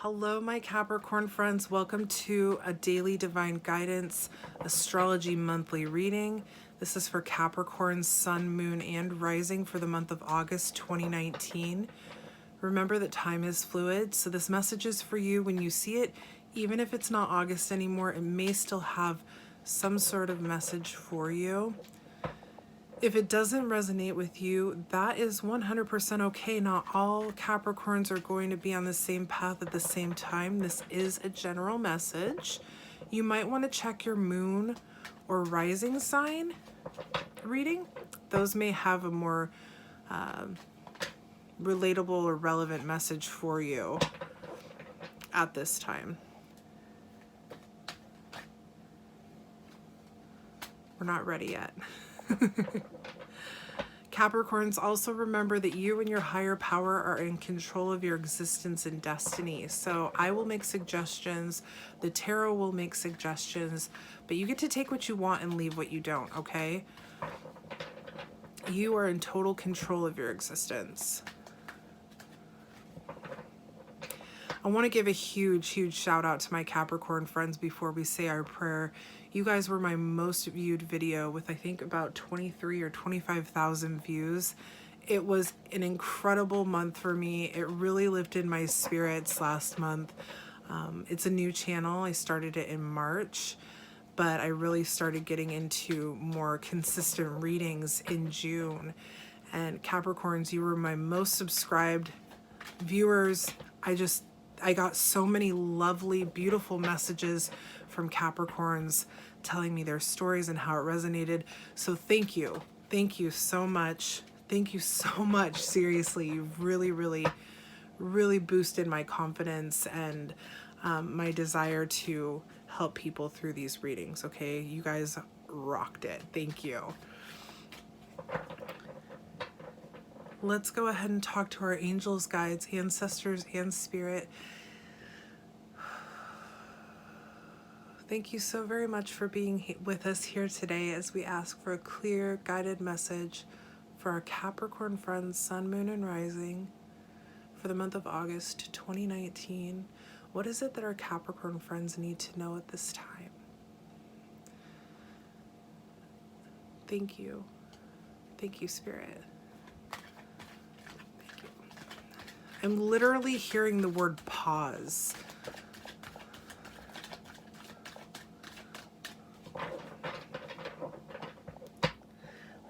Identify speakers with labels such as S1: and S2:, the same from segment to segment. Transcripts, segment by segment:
S1: Hello, my Capricorn friends. Welcome to a daily divine guidance astrology monthly reading. This is for Capricorn, Sun, Moon, and Rising for the month of August 2019. Remember that time is fluid, so this message is for you when you see it. Even if it's not August anymore, it may still have some sort of message for you. If it doesn't resonate with you, that is 100% okay. Not all Capricorns are going to be on the same path at the same time. This is a general message. You might want to check your moon or rising sign reading. Those may have a more relatable or relevant message for you at this time. We're not ready yet. Capricorns, also remember that you and your higher power are in control of your existence and destiny. So I will make suggestions, the tarot will make suggestions, but you get to take what you want and leave what you don't, okay? You are in total control of your existence. I want to give a huge shout out to my Capricorn friends before we say our prayer. You guys were my most viewed video with I think about 23 or 25,000 views. It was an incredible month for me. It really lifted my spirits last month. It's a new channel. I started it in March, but I really started getting into more consistent readings in June. And Capricorns, you were my most subscribed viewers. I got so many lovely, beautiful messages from Capricorns telling me their stories and how it resonated. So thank you. Thank you so much. Thank you so much. Seriously, you've really boosted my confidence and my desire to help people through these readings, okay? You guys rocked it. Thank you. Let's go ahead and talk to our angels, guides, ancestors, and spirit. Thank you so very much for being with us here today as we ask for a clear, guided message for our Capricorn friends, Sun, Moon, and Rising for the month of August 2019. What is it that our Capricorn friends need to know at this time? Thank you. Thank you, Spirit. Thank you. I'm literally hearing the word pause.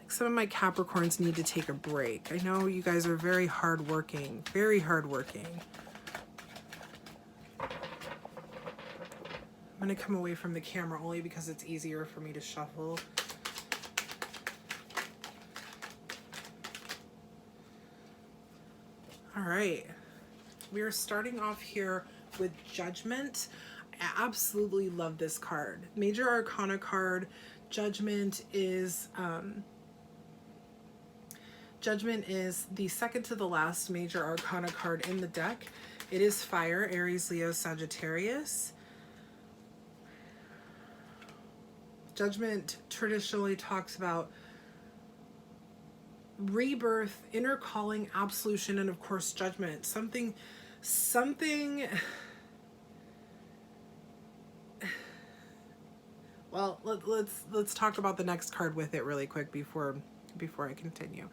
S1: Some of my Capricorns need to take a break. I know you guys are very hardworking, very hardworking. I'm gonna come away from the camera only because it's easier for me to shuffle. All right, we are starting off here with Judgment. I absolutely love this card. Major Arcana card. Judgment is the second to the last major arcana card in the deck. It is fire, Aries, Leo, Sagittarius. Judgment traditionally talks about rebirth, inner calling, absolution, and of course judgment. Something well, let's talk about the next card with it really quick before I continue.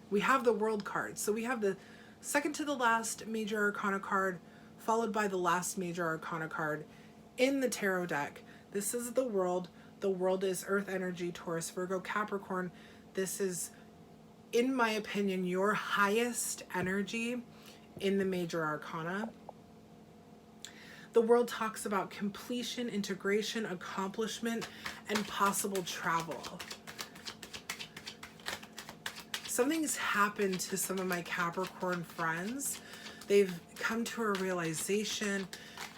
S1: We have the World card. So we have the second to the last major arcana card followed by the last major arcana card in the tarot deck. This is the World. The World is Earth energy, Taurus, Virgo, Capricorn. This is, in my opinion, your highest energy in the major arcana. The World talks about completion, integration, accomplishment, and possible travel. Something's happened to some of my Capricorn friends. They've come to a realization,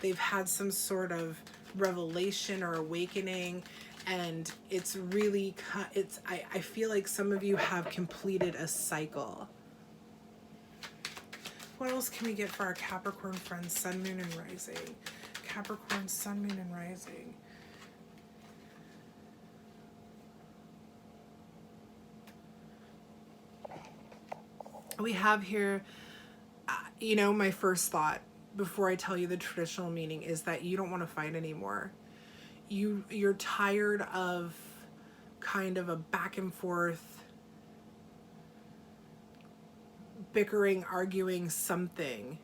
S1: they've had some sort of revelation or awakening, and it's really, I feel like some of you have completed a cycle. What else can we get for our Capricorn friends, Sun, Moon, and Rising? Capricorn, Sun, Moon, and Rising. We have here, you know, my first thought before I tell you the traditional meaning, is that you don't want to fight anymore. You're tired of kind of a back and forth, bickering, arguing something,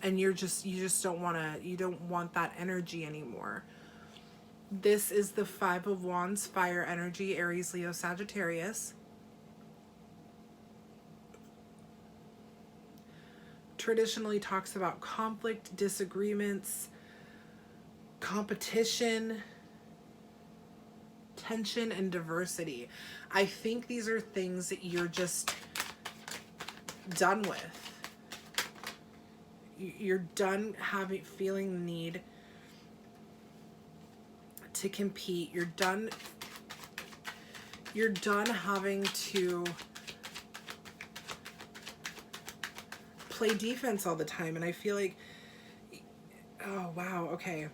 S1: and you just don't want to, you don't want that energy anymore. This is the Five of Wands, fire energy, Aries, Leo, Sagittarius. Traditionally talks about conflict, disagreements, competition, tension, and diversity. I think these are things that you're just done with. You're done feeling the need to compete. You're done having to play defense all the time. And I feel like, oh wow, okay,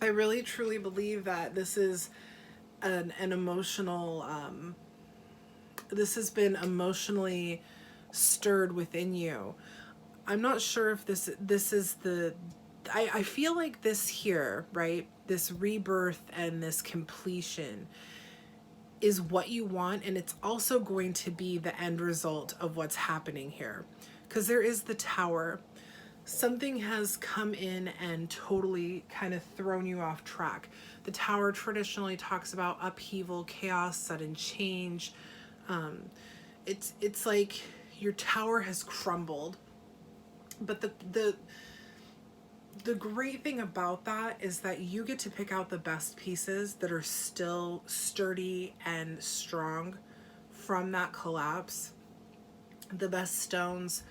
S1: I really truly believe that this is an emotional, this has been emotionally stirred within you. I'm not sure if this is the, I feel like this here, right, this rebirth and this completion is what you want, and it's also going to be the end result of what's happening here, because there is the Tower. Something has come in and totally kind of thrown you off track. The Tower traditionally talks about upheaval, chaos, sudden change. It's like your tower has crumbled, but the great thing about that is that you get to pick out the best pieces that are still sturdy and strong from that collapse. The best stones,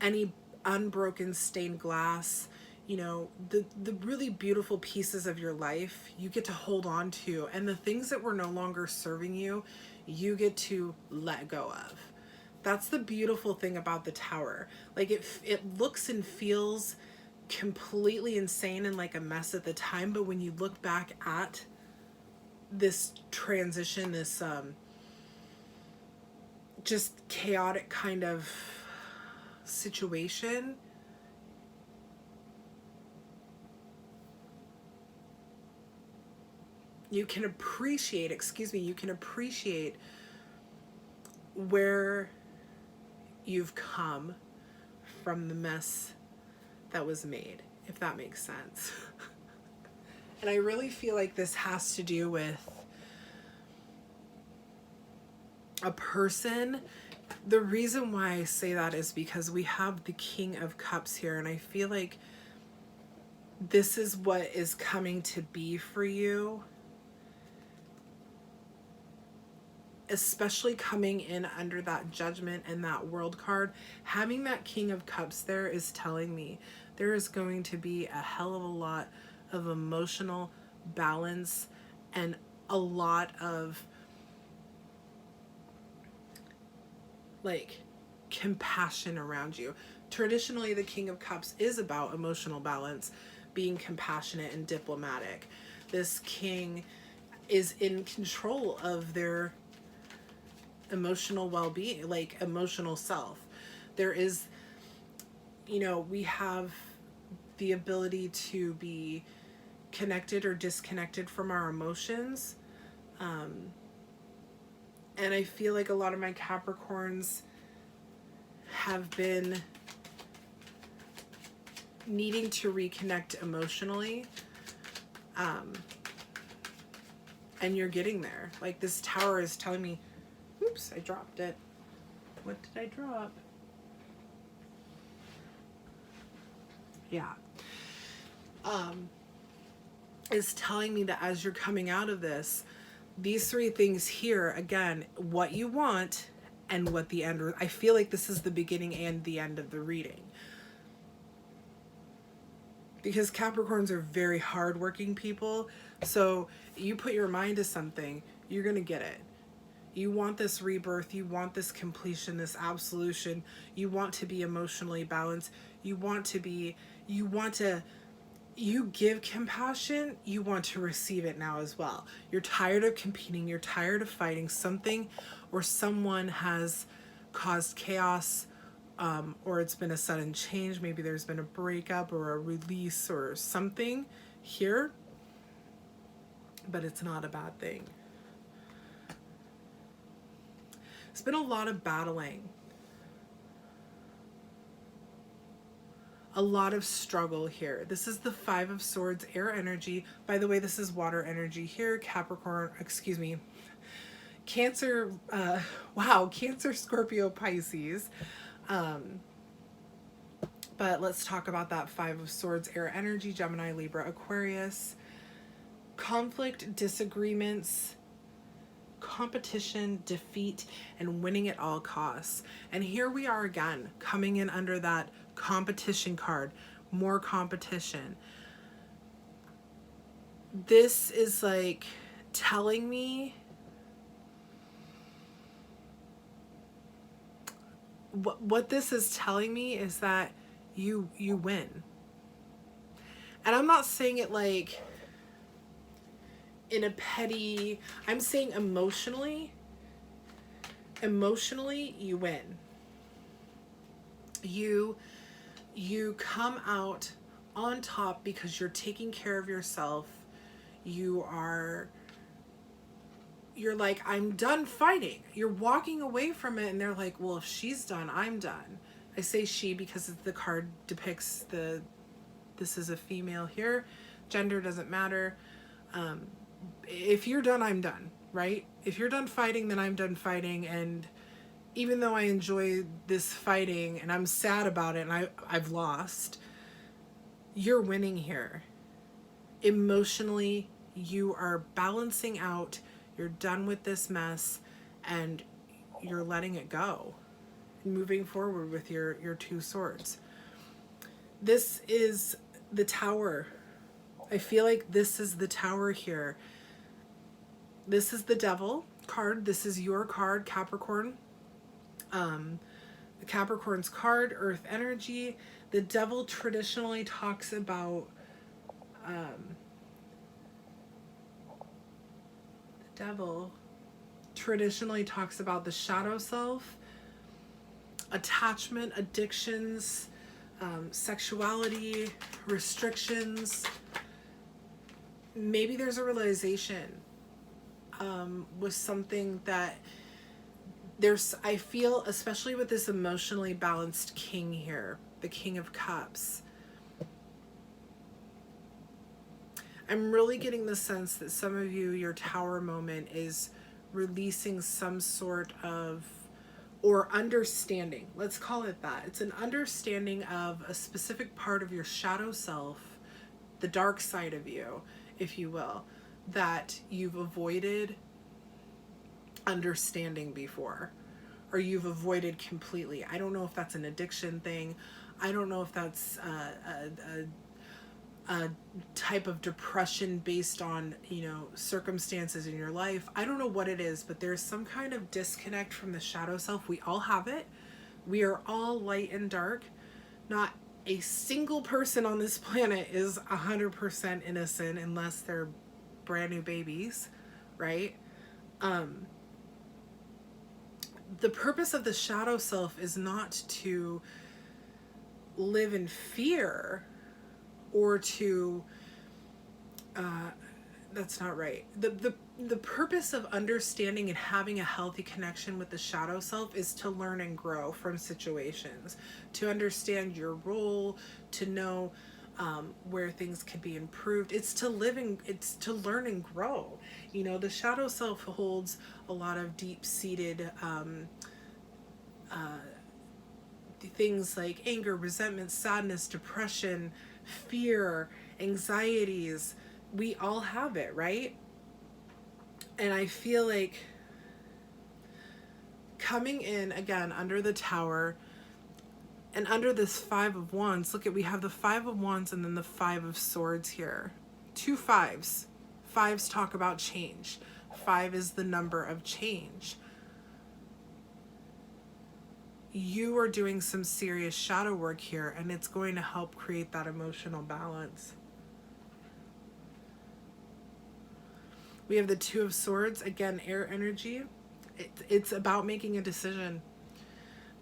S1: any unbroken stained glass, you know, the really beautiful pieces of your life you get to hold on to, and the things that were no longer serving you, you get to let go of. That's the beautiful thing about the Tower. Like it looks and feels completely insane and like a mess at the time, but when you look back at this transition, this just chaotic kind of situation, you can appreciate, you can appreciate where you've come from the mess that was made, if that makes sense. And I really feel like this has to do with a person. The reason why I say that is because we have the King of Cups here, and I feel like this is what is coming to be for you, especially coming in under that Judgment and that World card. Having that King of Cups there is telling me there is going to be a hell of a lot of emotional balance and a lot of like compassion around you. Traditionally, the King of Cups is about emotional balance, being compassionate and diplomatic. This king is in control of their emotional well-being, like emotional self. There is, you know, we have the ability to be connected or disconnected from our emotions. And I feel like a lot of my Capricorns have been needing to reconnect emotionally. And you're getting there. Like this Tower is telling me, oops, I dropped it. What did I drop? Yeah. Is telling me that as you're coming out of this, these three things here, again, what you want and what the end, I feel like this is the beginning and the end of the reading. Because Capricorns are very hardworking people. So you put your mind to something, you're going to get it. You want this rebirth, you want this completion, this absolution, you want to be emotionally balanced, you give compassion, you want to receive it now as well. You're tired of competing, you're tired of fighting. Something or someone has caused chaos or it's been a sudden change. Maybe there's been a breakup or a release or something here, but it's not a bad thing. It's been a lot of battling, a lot of struggle here. This is the Five of Swords, air energy. By the way, this is water energy here. Capricorn, excuse me, Cancer, wow, Cancer, Scorpio, Pisces. But let's talk about that Five of Swords, air energy, Gemini, Libra, Aquarius. Conflict, disagreements, competition, defeat, and winning at all costs. And here we are again, coming in under that competition card, more competition. This is like telling me what this is telling me is that you win. And I'm not saying it like in a petty, I'm saying emotionally you win. You come out on top because you're taking care of yourself. You're like, I'm done fighting. You're walking away from it, and they're like, well, if she's done, I'm done. I say she because the card depicts this is a female here. Gender doesn't matter. If you're done, I'm done, right? If you're done fighting, then I'm done fighting. And even though I enjoy this fighting and I'm sad about it and I've lost, you're winning here. Emotionally, you are balancing out. You're done with this mess and you're letting it go. Moving forward with your two swords. This is the Tower. I feel like this is the Tower here. This is the Devil card. This is your card, Capricorn. The Capricorn's card, earth energy. The Devil traditionally talks about the shadow self, attachment, addictions, sexuality, restrictions. Maybe there's a realization with something that I feel, especially with this emotionally balanced king here, the King of Cups. I'm really getting the sense that some of you, your Tower moment is releasing some sort of, or understanding, let's call it that. It's an understanding of a specific part of your shadow self, the dark side of you, if you will, that you've avoided understanding before, or you've avoided completely. I don't know if that's an addiction thing. I don't know if that's a type of depression based on, circumstances in your life. I don't know what it is, but there's some kind of disconnect from the shadow self. We all have it. We are all light and dark. Not a single person on this planet is 100% innocent unless they're brand new babies, right? The purpose of the shadow self is not to live in fear or to, that's not right. The purpose of understanding and having a healthy connection with the shadow self is to learn and grow from situations, to understand your role, to know where things can be improved. It's to learn and grow. The shadow self holds a lot of deep-seated things like anger, resentment, sadness, depression, fear, anxieties. We all have it, right? And I feel like coming in again under the Tower and under this Five of Wands, we have the Five of Wands and then the Five of Swords here. Two fives. Fives talk about change. 5 is the number of change. You are doing some serious shadow work here, and it's going to help create that emotional balance. We have the Two of Swords, again, air energy. It's about making a decision.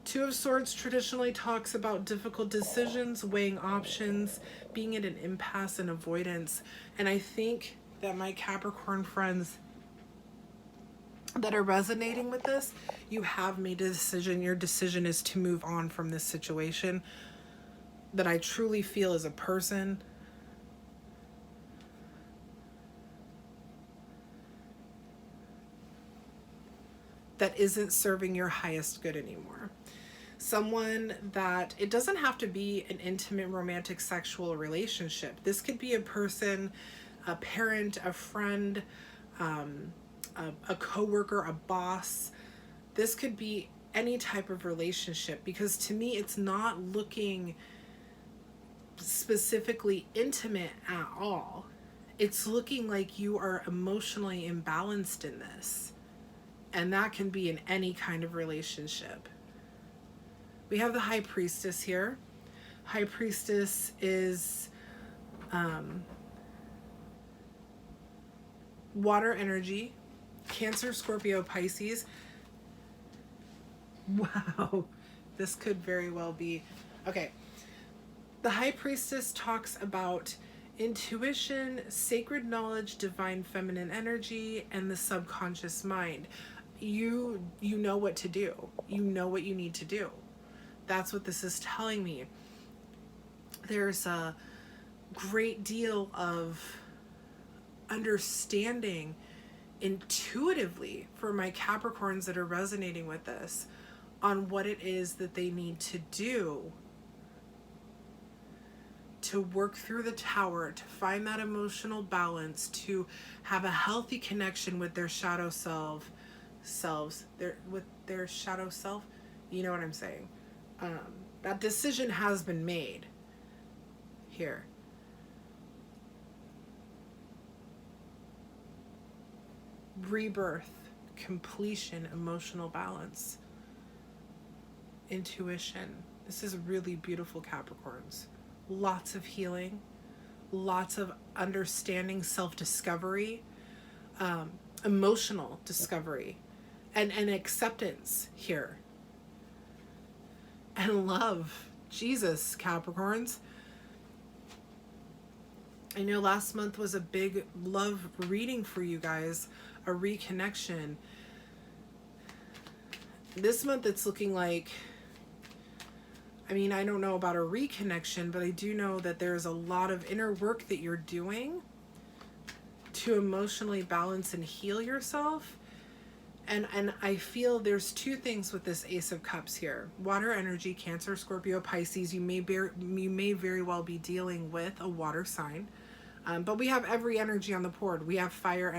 S1: Two of Swords traditionally talks about difficult decisions, weighing options, being at an impasse and avoidance. And I think that my Capricorn friends that are resonating with this, you have made a decision. Your decision is to move on from this situation that I truly feel as a person that isn't serving your highest good anymore. Someone that, it doesn't have to be an intimate, romantic, sexual relationship. This could be a person, a parent, a friend, a coworker, a boss. This could be any type of relationship, because to me, it's not looking specifically intimate at all. It's looking like you are emotionally imbalanced in this. And that can be in any kind of relationship. We have the High Priestess here. High Priestess is water energy, Cancer, Scorpio, Pisces. Wow, this could very well be. Okay, the High Priestess talks about intuition, sacred knowledge, divine feminine energy, and the subconscious mind. You know what to do. You know what you need to do. That's what this is telling me. There's a great deal of understanding intuitively for my Capricorns that are resonating with this on what it is that they need to do to work through the tower, to find that emotional balance, to have a healthy connection with their shadow selves, with their shadow self. You know what I'm saying? That decision has been made here. Rebirth, completion, emotional balance, intuition. This is really beautiful, Capricorns. Lots of healing, lots of understanding, self-discovery, emotional discovery, and acceptance here. And love. Jesus, Capricorns. I know last month was a big love reading for you guys, a reconnection. This month it's looking like, I mean, I don't know about a reconnection, but I do know that there's a lot of inner work that you're doing to emotionally balance and heal yourself. And I feel there's two things with this Ace of Cups here. Water energy, Cancer, Scorpio, Pisces. You may very well be dealing with a water sign. But we have every energy on the board. We have fire,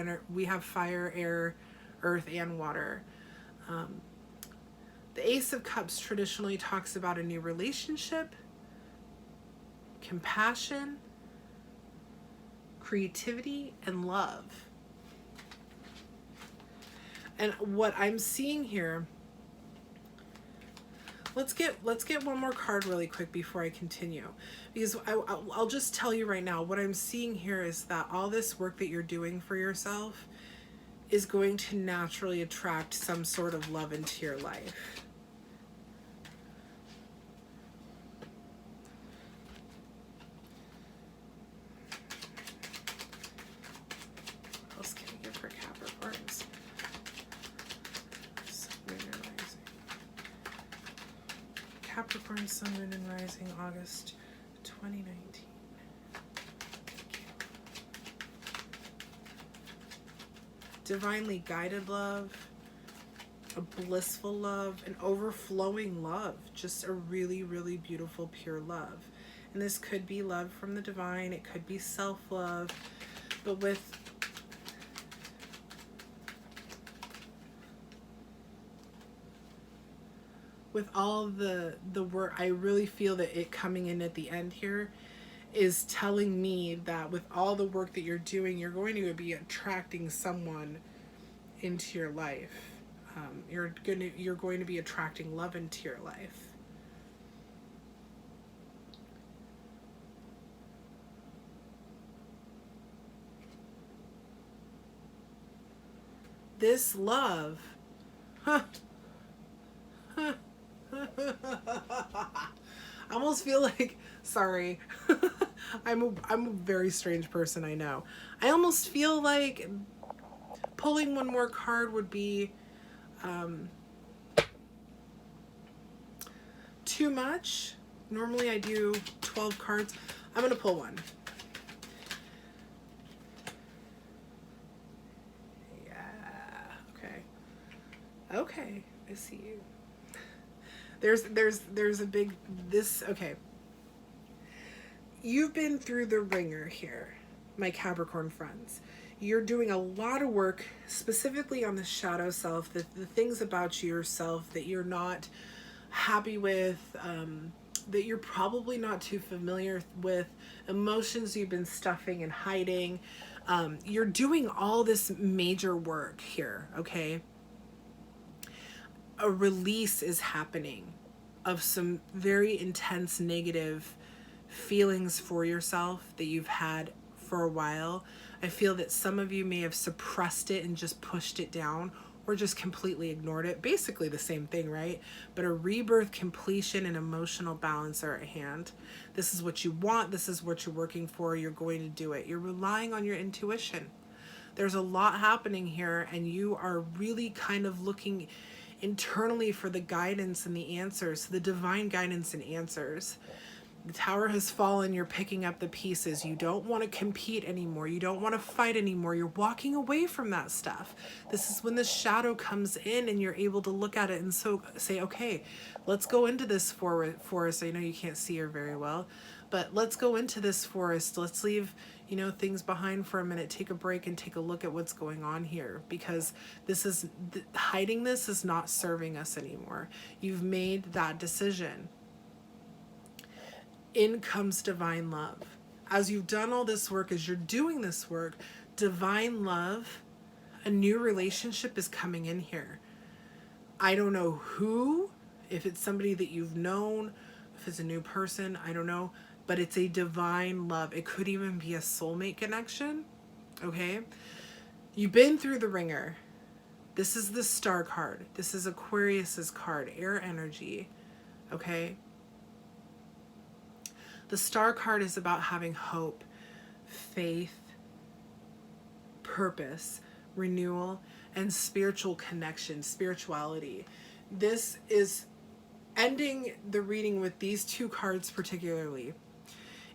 S1: air, earth, and water. The Ace of Cups traditionally talks about a new relationship, compassion, creativity, and love. And what I'm seeing here, let's get one more card really quick before I continue, because I'll just tell you right now, what I'm seeing here is that all this work that you're doing for yourself is going to naturally attract some sort of love into your life. What else can I give for Capricorns? Capricorn, Sun, Moon, and Rising, August 2019. Divinely guided love, a blissful love, an overflowing love, just a really, really beautiful, pure love. And this could be love from the divine, it could be self-love, but with all the work, I really feel that it coming in at the end here is telling me that with all the work that you're doing, you're going to be attracting someone into your life. You're going to be attracting love into your life. This love, I almost feel like, sorry, I'm a very strange person, I know. I almost feel like pulling one more card would be too much. Normally I do 12 cards. I'm going to pull one. Yeah, okay. Okay, I see you. There's a big, okay. You've been through the ringer here, my Capricorn friends. You're doing a lot of work specifically on the shadow self, the things about yourself that you're not happy with, that you're probably not too familiar with, emotions you've been stuffing and hiding. You're doing all this major work here, okay? A release is happening of some very intense negative feelings for yourself that you've had for a while. I feel that some of you may have suppressed it and just pushed it down, or just completely ignored it. Basically the same thing, right? But a rebirth, completion, and emotional balance are at hand. This is what you want. This is what you're working for. You're going to do it. You're relying on your intuition. There's a lot happening here, and you are really kind of looking internally for the guidance and the answers, the divine guidance and answers. The tower has fallen. You're picking up the pieces. You don't want to compete anymore. You don't want to fight anymore. You're walking away from that stuff. This is when the shadow comes in and you're able to look at it and so say, okay, let's go into this forest. I know you can't see her very well, but let's go into this forest. Let's leave, you know, things behind for a minute, take a break and take a look at what's going on here, because this is, hiding this is not serving us anymore. You've made that decision. In comes divine love. As you've done all this work, as you're doing this work, divine love, a new relationship is coming in here. I don't know who, if it's somebody that you've known, if it's a new person, I don't know, but it's a divine love. It could even be a soulmate connection, okay? You've been through the ringer. This is the star card. This is Aquarius's card, air energy, okay? The star card is about having hope, faith, purpose, renewal, and spiritual connection, spirituality. This is ending the reading with these two cards particularly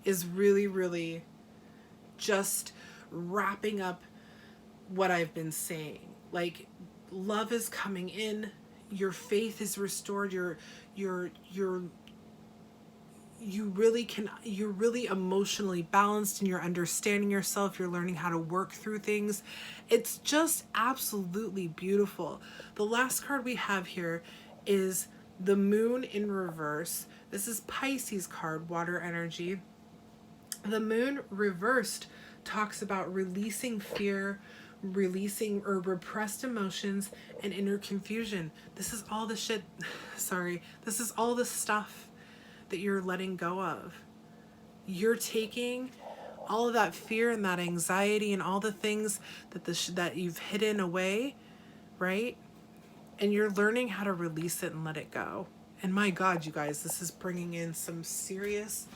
S1: is really, really just wrapping up what I've been saying. Like, love is coming in, your faith is restored, you're really emotionally balanced, and you're understanding yourself, you're learning how to work through things. It's just absolutely beautiful. The last card we have here is the moon in reverse. This is Pisces card, water energy. The moon reversed talks about releasing fear, releasing or repressed emotions, and inner confusion. This is all the shit, sorry, this is all the stuff that you're letting go of. You're taking all of that fear and that anxiety and all the things that that you've hidden away, right? And you're learning how to release it and let it go. And my God, you guys, this is bringing in some serious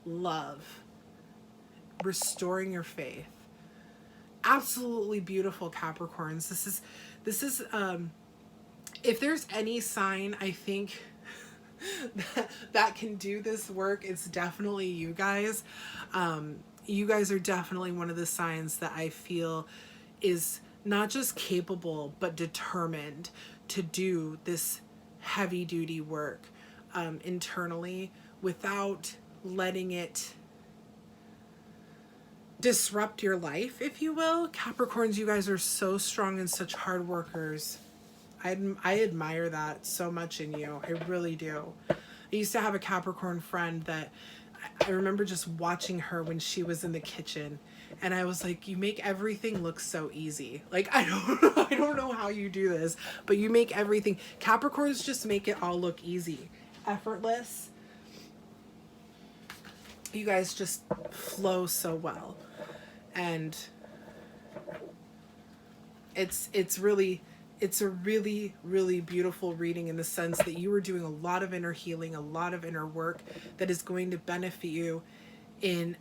S1: love, restoring your faith. Absolutely beautiful, Capricorns. This is if there's any sign, I think, that can do this work, it's definitely you guys. You guys are definitely one of the signs that I feel is not just capable but determined to do this heavy duty work internally without letting it disrupt your life, if you will. Capricorns, you guys are so strong and such hard workers. I admire that so much in you. I really do. I used to have a Capricorn friend that I remember just watching her when she was in the kitchen, and I was like, you make everything look so easy. Like, I don't know how you do this, but you make everything. Capricorns just make it all look easy, effortless. You guys just flow so well, and it's really it's a really, really beautiful reading in the sense that you are doing a lot of inner healing, a lot of inner work that is going to benefit you in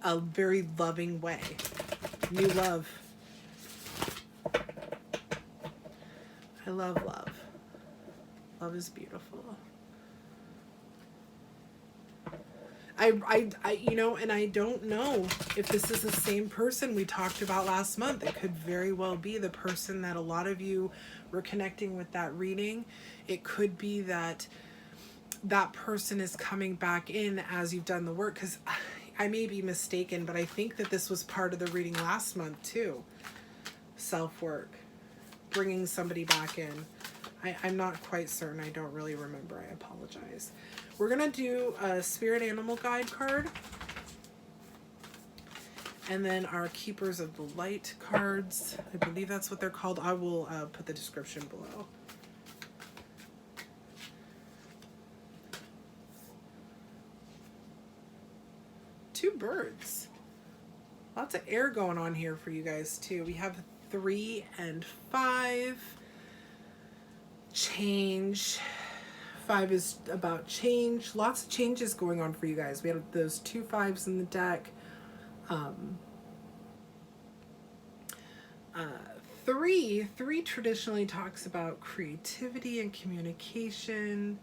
S1: a very loving way. New love. I love love. Love is beautiful. You know, and I don't know if this is the same person we talked about last month. It could very well be the person that a lot of you were connecting with that reading. It could be that that person is coming back in as you've done the work, because I may be mistaken, but I think that this was part of the reading last month too. Self-work, bringing somebody back in. I'm not quite certain. I don't really remember. I apologize. We're going to do a spirit animal guide card. And then our Keepers of the Light cards. I believe that's what they're called. I will put the description below. Two birds. Lots of air going on here for you guys too. We have 3 and 5. Change. 5 is about change. Lots of changes going on for you guys. We have those 2 5s in the deck. 3 traditionally talks about creativity and communication.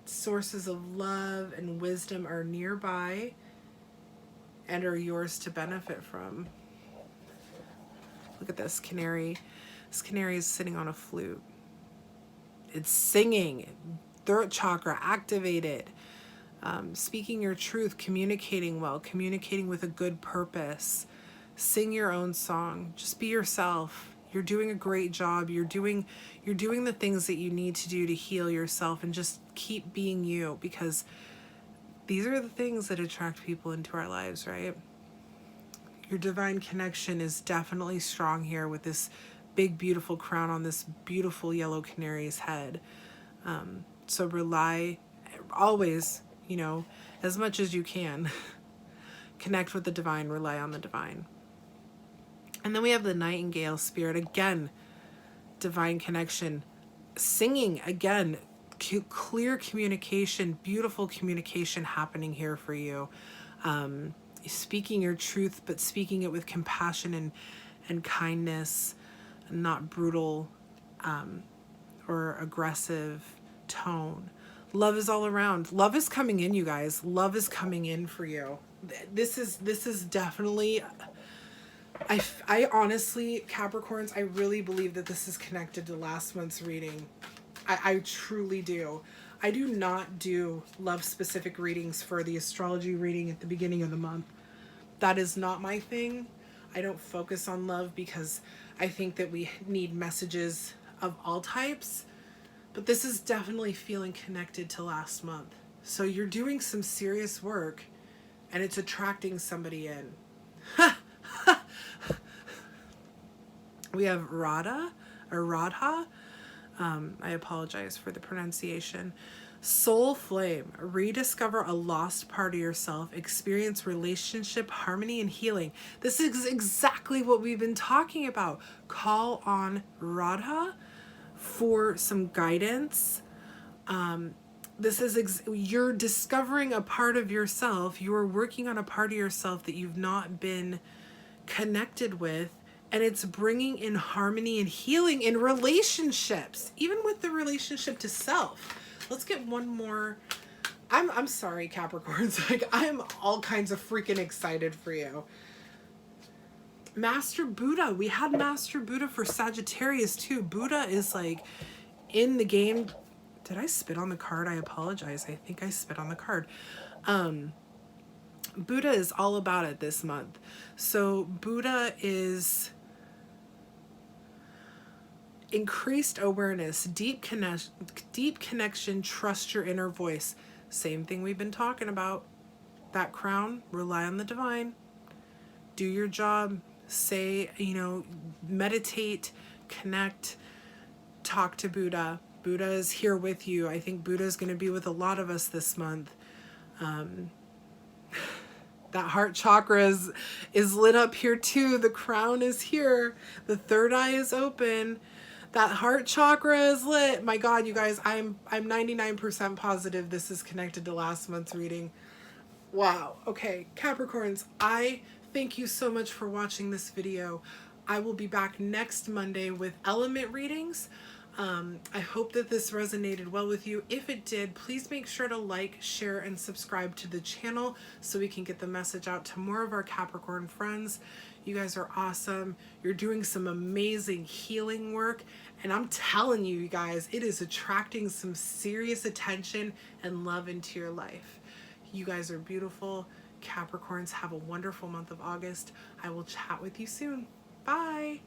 S1: Sources of love and wisdom are nearby and are yours to benefit from. Look at this canary. This canary is sitting on a flute. It's singing, throat chakra activated, speaking your truth, communicating well, communicating with a good purpose. Sing your own song. Just be yourself. You're doing a great job. You're doing the things that you need to do to heal yourself, and just keep being you, because these are the things that attract people into our lives, right? Your divine connection is definitely strong here with this big, beautiful crown on this beautiful yellow canary's head. So rely always, you know, as much as you can, connect with the divine, rely on the divine. And then we have the nightingale spirit. Again, divine connection, singing again, clear communication, beautiful communication happening here for you. Speaking your truth, but speaking it with compassion and kindness, not brutal or aggressive tone. Love is all around. Love is coming in, you guys. Love is coming in for you. This is definitely, I honestly, Capricorns, I really believe that this is connected to last month's reading. I truly do. I do not do love specific readings for the astrology reading at the beginning of the month. That is not my thing. I don't focus on love because I think that we need messages of all types, but this is definitely feeling connected to last month. So you're doing some serious work and it's attracting somebody in. We have Radha or Radha. I apologize for the pronunciation. Soul flame, rediscover a lost part of yourself, experience relationship, harmony, and healing. This is exactly what we've been talking about. Call on Radha for some guidance. This is, you're discovering a part of yourself. You're working on a part of yourself that you've not been connected with. And it's bringing in harmony and healing in relationships, even with the relationship to self. Let's get one more. I'm sorry, Capricorns. Like, I'm all kinds of freaking excited for you. Master Buddha. We had Master Buddha for Sagittarius too. Buddha is like in the game. Did I spit on the card? I apologize. I think I spit on the card. Buddha is all about it this month. So Buddha is increased awareness, deep connection, trust your inner voice. Same thing we've been talking about. That crown, rely on the divine. Do your job. Say, you know, meditate, connect, talk to Buddha. Buddha is here with you. I think Buddha is going to be with a lot of us this month. That heart chakra is lit up here too. The crown is here. The third eye is open. That heart chakra is lit. My God, you guys, I'm 99% positive this is connected to last month's reading. Wow. Okay, Capricorns, I thank you so much for watching this video. I will be back next Monday with element readings. I hope that this resonated well with you. If it did, please make sure to like, share, and subscribe to the channel so we can get the message out to more of our Capricorn friends. You guys are awesome. You're doing some amazing healing work. And I'm telling you, you guys, it is attracting some serious attention and love into your life. You guys are beautiful. Capricorns, have a wonderful month of August. I will chat with you soon. Bye.